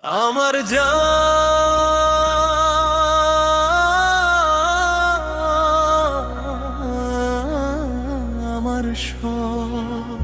আমার জান, আমার সব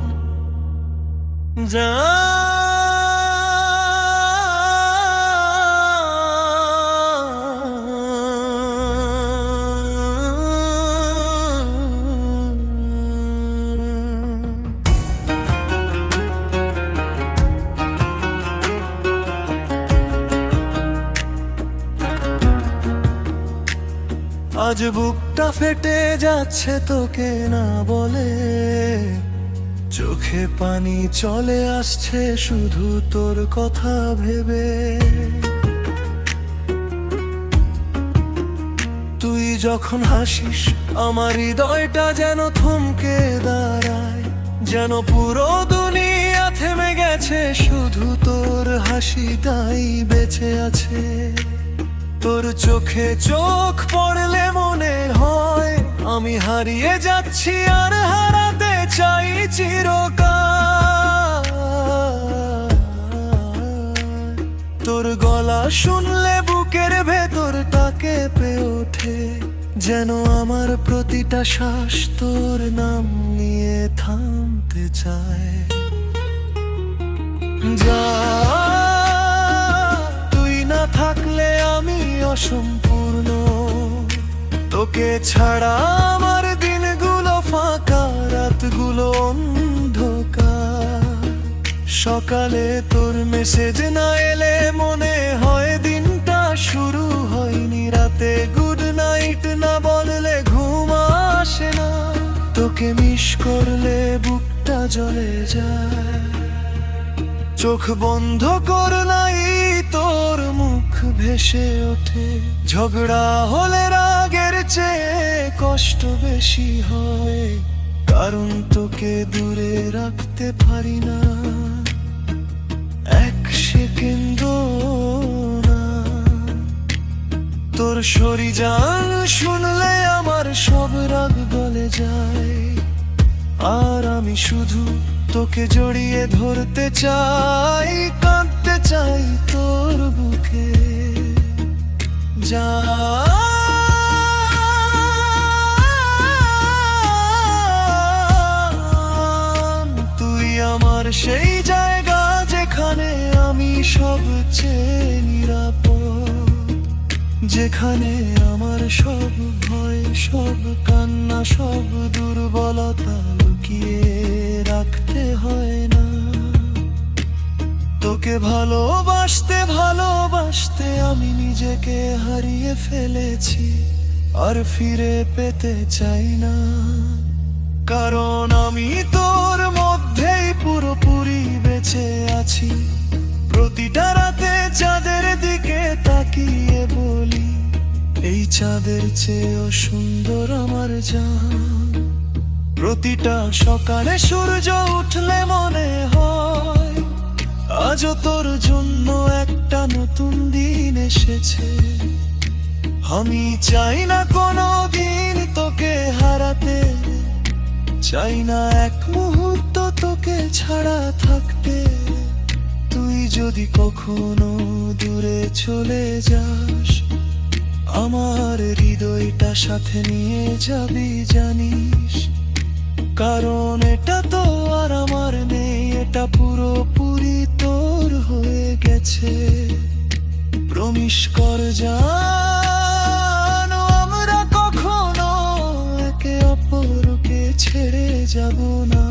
আজ বুকটা ফেটে যাচ্ছে তোকে না বলে, চোখে পানি চলে আসছে শুধু তোর কথা ভেবে। তুই যখন হাসিস আমার হৃদয়টা যেন থমকে দাঁড়ায়, যেন পুরো দুনিয়া থেমে গেছে, শুধু তোর হাসিটাই বেঁচে আছে। তোর চোখে চোখ পড়লে মনে হয় আমি হারিয়ে যাচ্ছি আর হারাতে চাই চিরকাল। তোর গলা শুনলে বুকের ভেতরটা কেঁপে ওঠে, যেন আমার প্রতিটা শ্বাস তোর নাম নিয়ে থামতে চায়। যা তুই না থাকলে আমি অসম্পূর্ণ, তোকে ছাড়া আমার দিনগুলো ফাঁকা, রাতগুলো অন্ধকার। সকালে তোর মেসেজ না এলে মনে হয় দিনটা শুরু হয়নি, রাতে গুড নাইট না বললে ঘুম আসে না, তোকে মিস করলে বুকটা জ্বলে যায়। চোখ বন্ধ করলাই তোর মুখ ভেসে ওঠে, ঝগড়া হলে রাগের চেয়ে কষ্ট বেশি হয়, কারণ তোকে দূরে রাখতে পারি না এক সেকেন্ড না। তোর সরিজান শুনলে আমার সব রাগ গলে যায়, আর আমি শুধু তোকে জড়িয়ে ধরতে চাই, কাঁদতে চাই তোর বুকে। জান, তুই আমার সেই জায়গা যেখানে আমি সবচেয়ে নিরাপদ, যেখানে আমার সব ভয়, সব কান্না, সব দুর্বলতা লুকিয়ে রাখতে হয় না। তোকে ভালোবাসতে ভালোবাসতে আমি নিজেকে হারিয়ে ফেলেছি, আর ফিরে পেতে চাই না, কারণ আমি তোর মধ্যেই পুরোপুরি বেঁচে আছি। প্রতিটা রাতে চাঁদের দিকে তাকিয়ে বলি, এই চাঁদের চেয়েও সুন্দর আমার জান। প্রতিটা সকালে সূর্য উঠলে মনে হয় আজও তোর জন্য একটা নতুন দিন এসেছে। আমি চাই না কোনো দিন তোকে হারাতে, চাই না এক মুহূর্ত তোকে ছাড়া থাকতে। তুই যদি কখনো দূরে চলে যাস, আমার হৃদয়টা সাথে নিয়ে যাবি জানিস, কারণ এটা তো আর আমার নেই, এটা পুরোপুরি তোর হয়ে গেছে। প্রমিস কর জান, আমরা কখনো একে অপরকে ছেড়ে যাব না।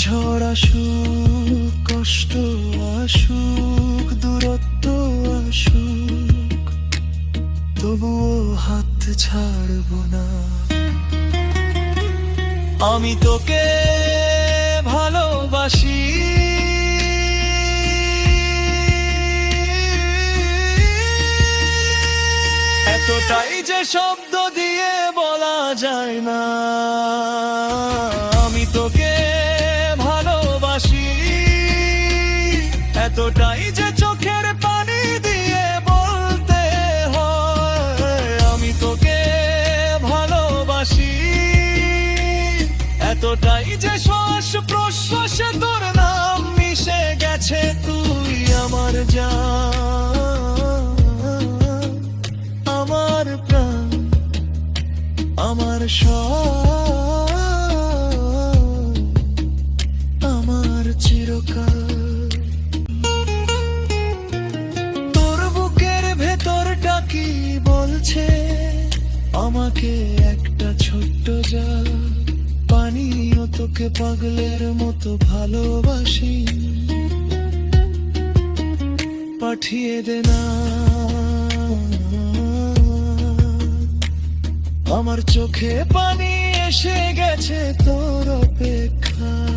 ঝড় আসুক, কষ্ট আসুক, দূরত্ব আসুক, তবুও হাত ছাড়ব না। আমি তোকে ভালোবাসি, এতটাই যে শব্দ দিয়ে বলা যায় না। আমি তোকে ভালোবাসি, এতটাই যে চোখের পানি দিয়ে বলতে হয়। আমি তোকে ভালোবাসি, এতটাই যে শ্বাস প্রশ্বাসে তোর নাম মিশে গেছে। তুই আমার তোকে পাগলের মতো ভালোবাসি, পাঠিয়ে দে না আমার চোখে পানি এসে গেছে তোর অপেক্ষা।